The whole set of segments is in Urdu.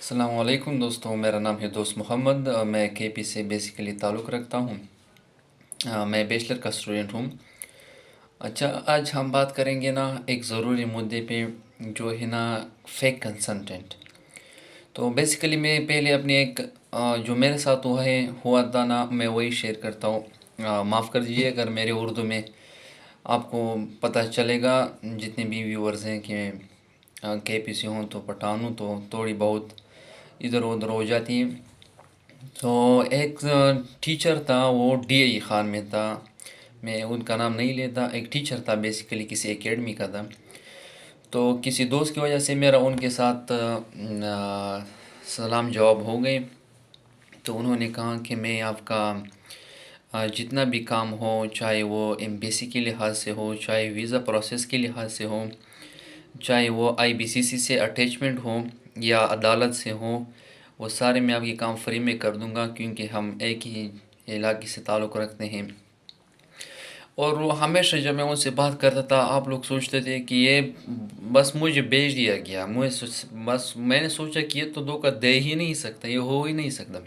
السلام علیکم دوستوں، میرا نام ہے دوست محمد۔ میں کے پی سے بیسیکلی تعلق رکھتا ہوں۔ میں بیچلر کا اسٹوڈنٹ ہوں۔ اچھا، آج ہم بات کریں گے نا ایک ضروری مدعے پہ، جو ہے نا فیک کنسنٹنٹ۔ تو بیسیکلی میں پہلے اپنے ایک جو میرے ساتھ ہوا تھا نا، میں وہی شیئر کرتا ہوں۔ معاف کر دیجیے اگر میرے اردو میں آپ کو پتہ چلے گا، جتنے بھی ویورز ہیں کہ کے پی سی ہوں تو پٹھان ہوں، تو تھوڑی بہت ادھر ادھر ہو جاتی ہے۔ تو ایک ٹیچر تھا، وہ ڈی اے خان میں تھا، میں ان کا نام نہیں لیتا۔ ایک ٹیچر تھا، بیسیکلی کسی اکیڈمی کا تھا۔ تو کسی دوست کی وجہ سے میرا ان کے ساتھ سلام جواب ہو گئے۔ تو انہوں نے کہا کہ میں آپ کا جتنا بھی کام ہو، چاہے وہ ایمبیسی کے لحاظ سے ہو، چاہے ویزا پروسیس کے لحاظ سے ہو، چاہے وہ آئی بی سی سی سے اٹیچمنٹ ہو یا عدالت سے ہو، وہ سارے میں آپ یہ کام فری میں کر دوں گا، کیونکہ ہم ایک ہی علاقے سے تعلق رکھتے ہیں۔ اور وہ ہمیشہ جب میں ان سے بات کرتا تھا، آپ لوگ سوچتے تھے کہ یہ بس مجھے بھیج دیا گیا، بس میں نے سوچا کہ یہ تو دھوکہ دے ہی نہیں سکتا، یہ ہو ہی نہیں سکتا۔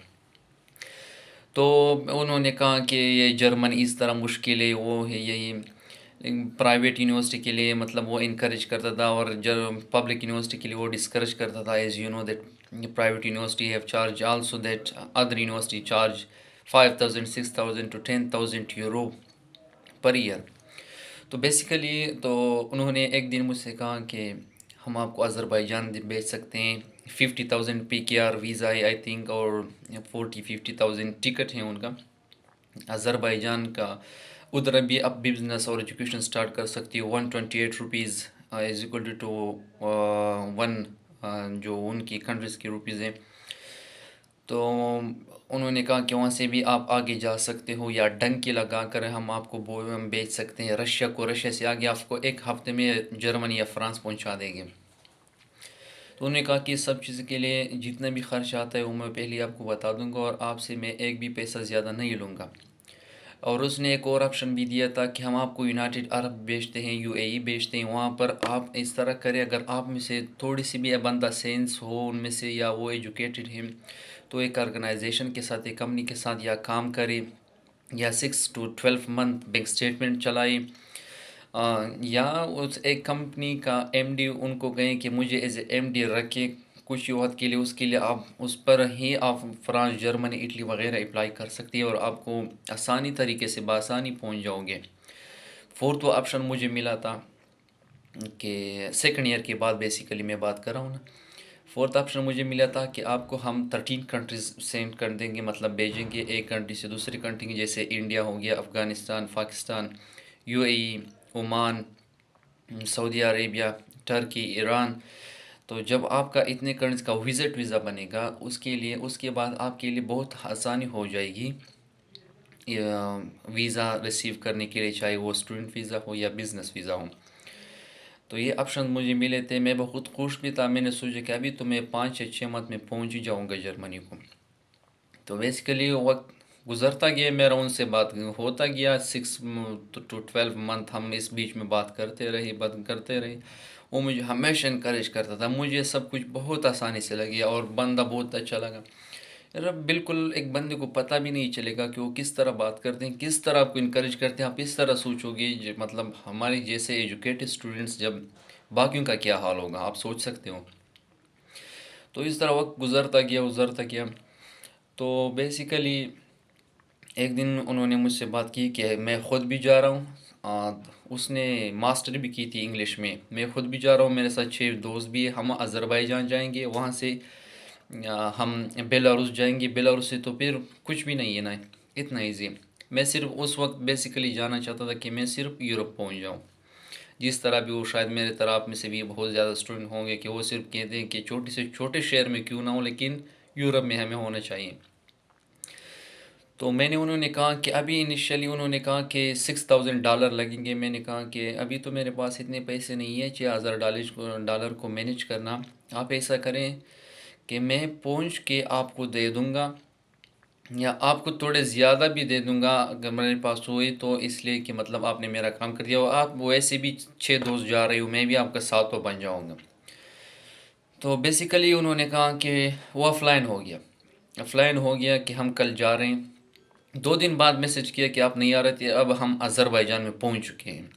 تو انہوں نے کہا کہ یہ جرمن اس طرح مشکل ہے، وہ ہے یہی پرائیویٹ یونیورسٹی کے لیے، مطلب وہ انکریج کرتا تھا، اور پبلک یونیورسٹی کے لیے وہ ڈسکریج کرتا تھا۔ As you know that private university have charged also that other university charge 5,000 6,000 to 10,000 euro per year۔ تو بیسیکلی تو انہوں نے ایک دن مجھ سے کہا کہ ہم آپ کو آذربائیجان بھیج سکتے ہیں، 50,000 پی کے آر ویزا ہے آئی تھنک، اور 50,000 ٹکٹ ہیں ان کا آذربائیجان کا۔ ادھر بھی اب بزنس اور ایجوکیشن سٹارٹ کر سکتی ہو۔ 128 rupees is equal to one, جو ان کی کنٹریز کی روپیز ہیں۔ تو انہوں نے کہا کہ وہاں سے بھی آپ آگے جا سکتے ہو، یا ڈنکی لگا کر ہم آپ کو بیچ سکتے ہیں رشیا کو، رشیا سے آگے آپ کو ایک ہفتے میں جرمنی یا فرانس پہنچا دیں گے۔ تو انہوں نے کہا کہ سب چیز کے لیے جتنا بھی خرچ آتا ہے وہ میں پہلے آپ کو بتا دوں گا، اور آپ سے میں ایک بھی پیسہ زیادہ نہیں لوں گا۔ اور اس نے ایک اور آپشن بھی دیا تھا کہ ہم آپ کو یونائٹڈ عرب بیچتے ہیں، یو اے ای بیچتے ہیں، وہاں پر آپ اس طرح کریں، اگر آپ میں سے تھوڑی سی بھی بندہ سینس ہو ان میں سے، یا وہ ایجوکیٹڈ ہیں، تو ایک آرگنائزیشن کے ساتھ، ایک کمپنی کے ساتھ یا کام کرے، یا 6 to 12 منتھ بینک اسٹیٹمنٹ چلائے، یا اس ایک کمپنی کا ایم ڈی ان کو کہیں کہ مجھے ایز اے ایم ڈی رکھے کچھ وقت کے لیے، اس کے لیے آپ اس پر ہی آپ فرانس، جرمنی، اٹلی وغیرہ اپلائی کر سکتی ہے، اور آپ کو آسانی طریقے سے بآسانی پہنچ جاؤ گے۔ فورتھ وہ آپشن مجھے ملا تھا کہ سیکنڈ ایئر کے بعد، بیسیکلی میں بات کر رہا ہوں نا، فورتھ آپشن مجھے ملا تھا کہ آپ کو ہم 13 کنٹریز سینڈ کر دیں گے، مطلب بھیجیں گے ایک کنٹری سے دوسری کنٹری، جیسے انڈیا ہو گیا، Afghanistan, Pakistan, U A E, Oman, Saudi Arabia, Turkey, Iran. تو جب آپ کا اتنے کنٹریز کا وزٹ ویزا بنے گا، اس کے بعد آپ کے لیے بہت آسانی ہو جائے گی ویزا ریسیو کرنے کے لیے، چاہے وہ اسٹوڈنٹ ویزا ہو یا بزنس ویزا ہو۔ تو یہ آپشن مجھے ملے تھے، میں بہت خوش بھی تھا۔ میں نے سوچا کہ ابھی تو میں 5 یا 6 منتھ میں پہنچ ہی جاؤں گا جرمنی کو۔ تو بیسیکلی وقت گزرتا گیا، میرا ان سے بات ہوتا گیا، 6 to 12 منتھ ہم اس بیچ میں بات کرتے رہے۔ وہ مجھے ہمیشہ انکریج کرتا تھا، مجھے سب کچھ بہت آسانی سے لگیا، اور بندہ بہت اچھا لگا۔ بالکل ایک بندے کو پتہ بھی نہیں چلے گا کہ وہ کس طرح بات کرتے ہیں، کس طرح آپ کو انکریج کرتے ہیں، آپ اس طرح سوچو گے، مطلب ہمارے جیسے ایجوکیٹڈ اسٹوڈنٹس جب، باقیوں کا کیا حال ہوگا آپ سوچ سکتے ہو۔ تو اس طرح وقت گزرتا گیا۔ تو بیسیکلی ایک دن انہوں نے مجھ سے بات کی کہ میں خود بھی جا رہا ہوں، اس نے ماسٹر بھی کی تھی انگلش میں خود بھی جا رہا ہوں، میرے ساتھ 6 دوست بھی ہیں، ہم آذربائیجان جائیں گے، وہاں سے ہم بیلاروس جائیں گے، بیلاروس سے تو پھر کچھ بھی نہیں ہے نا، اتنا ایزی۔ میں صرف اس وقت بیسیکلی جانا چاہتا تھا کہ میں صرف یورپ پہنچ جاؤں، جس طرح بھی وہ شاید میرے طرح آپ میں سے بھی بہت زیادہ اسٹوڈنٹ ہوں گے کہ وہ صرف کہتے ہیں کہ چھوٹے سے چھوٹے شہر میں کیوں نہ ہو، لیکن یورپ میں ہمیں ہونا چاہیے۔ تو انہوں نے کہا کہ ابھی انیشیلی انہوں نے کہا کہ $6,000 لگیں گے۔ میں نے کہا کہ ابھی تو میرے پاس اتنے پیسے نہیں ہیں $6,000 کو مینیج کرنا۔ آپ ایسا کریں کہ میں پہنچ کے آپ کو دے دوں گا، یا آپ کو تھوڑے زیادہ بھی دے دوں گا اگر میرے پاس ہوئے تو، اس لیے کہ مطلب آپ نے میرا کام کر دیا، اور آپ ویسے بھی 6 دوست جا رہے ہو، میں بھی آپ کا ساتھ تو بن جاؤں گا۔ تو بیسیکلی انہوں نے کہا کہ وہ آف لائن ہو گیا کہ ہم کل جا رہے ہیں. 2 دن بعد میسج کیا کہ آپ نہیں آ رہے تھے، اب ہم آذربائیجان میں پہنچ چکے ہیں.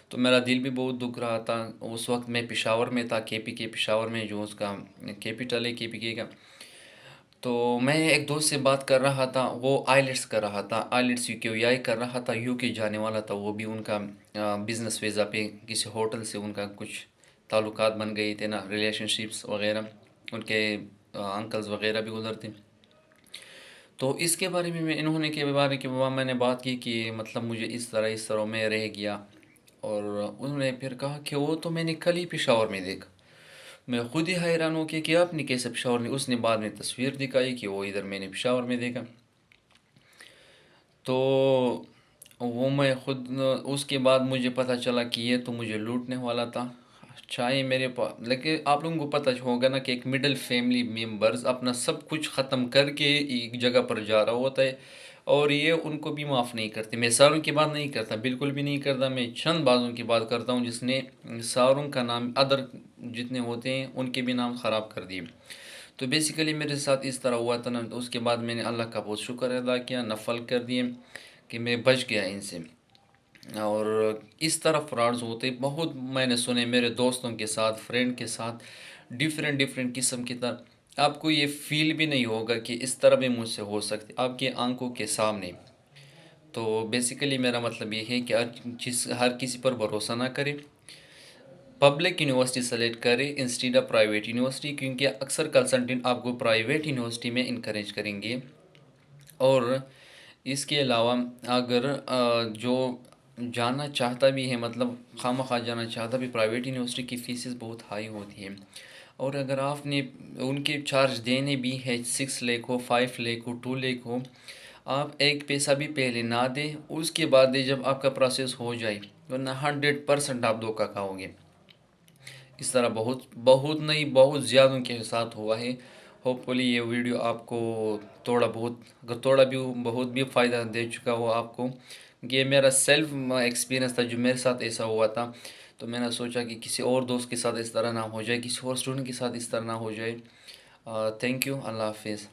تو میرا دل بھی بہت دکھ رہا تھا. اس وقت میں پشاور میں تھا، کے پی کے پشاور میں، جو اس کا کیپٹل ہے کے پی کے کا. تو میں ایک دوست سے بات کر رہا تھا، وہ آئیلٹس کر رہا تھا، آئیلٹس یو کے وی آئی کر رہا تھا، یو کے جانے والا تھا. وہ بھی ان کا بزنس ویزا پہ کسی ہوٹل سے ان کا کچھ تعلقات بن گئے تھے نا، ریلیشن شپس وغیرہ. ان کے انکلز وغیرہ بھی ادھر تھے. تو اس کے بارے میں انہوں نے کے بارے کے میں نے بات کی کہ مطلب مجھے اس طرح میں رہ گیا. اور انہوں نے پھر کہا کہ وہ تو میں نے کل ہی پشاور میں دیکھا. میں خود ہی حیران ہو کے کہ آپ نے کیسے پشاور میں. اس نے بعد میں تصویر دکھائی کہ وہ ادھر میں نے پشاور میں دیکھا. تو وہ میں خود اس کے بعد مجھے پتہ چلا کہ یہ تو مجھے لوٹنے والا تھا. چاہے میرے پاس، لیکن آپ لوگوں کو پتہ ہوگا نا کہ ایک مڈل فیملی ممبرز اپنا سب کچھ ختم کر کے ایک جگہ پر جا رہا ہوتا ہے، اور یہ ان کو بھی معاف نہیں کرتے. میں ساروں کی بات نہیں کرتا، بالکل بھی نہیں کرتا. میں چند بازوں کی بات کرتا ہوں جس نے ساروں کا نام، ادر جتنے ہوتے ہیں ان کے بھی نام خراب کر دیے. تو بیسیکلی میرے ساتھ اس طرح ہوا تھا نا. تو اس کے بعد میں نے اللہ کا بہت شکر ادا کیا، نفل کر دیے کہ میں بچ گیا ان سے. اور اس طرح فراڈز ہوتے بہت میں نے سنے میرے دوستوں کے ساتھ، فرینڈ کے ساتھ، ڈیفرنٹ قسم کی طرح. آپ کو یہ فیل بھی نہیں ہوگا کہ اس طرح بھی مجھ سے ہو سکتے آپ کی آنکھوں کے سامنے. تو بیسیکلی میرا مطلب یہ ہے کہ ہر کسی پر بھروسہ نہ کریں. پبلک یونیورسٹی سلیکٹ کریں انسٹیڈ آف پرائیویٹ یونیورسٹی، کیونکہ اکثر کنسلٹنٹ آپ کو پرائیویٹ یونیورسٹی میں انکریج کریں گے. اور اس کے علاوہ اگر جو جانا چاہتا بھی ہے، مطلب خواہ جانا چاہتا بھی، پرائیویٹ یونیورسٹی کی فیسز بہت ہائی ہوتی ہیں. اور اگر آپ نے ان کے چارج دینے بھی ہے، 6 لاکھ ہو، 5 لاکھ ہو، 2 لاکھ ہو، آپ ایک پیسہ بھی پہلے نہ دیں. اس کے بعد دے جب آپ کا پروسیس ہو جائے، ورنہ 100% آپ دھوکہ کھاؤ گے. اس طرح بہت نہیں، بہت زیادہ کے ساتھ ہوا ہے. ہوپ فلی یہ ویڈیو آپ کو تھوڑا بھی بہت بھی فائدہ دے چکا ہو آپ کو. یہ میرا سیلف ایکسپیرینس تھا جو میرے ساتھ ایسا ہوا تھا. تو میں نے سوچا کہ کسی اور دوست کے ساتھ اس طرح نہ ہو جائے، کسی اور اسٹوڈنٹ کے ساتھ اس طرح نہ ہو جائے. Thank you. اللہ حافظ.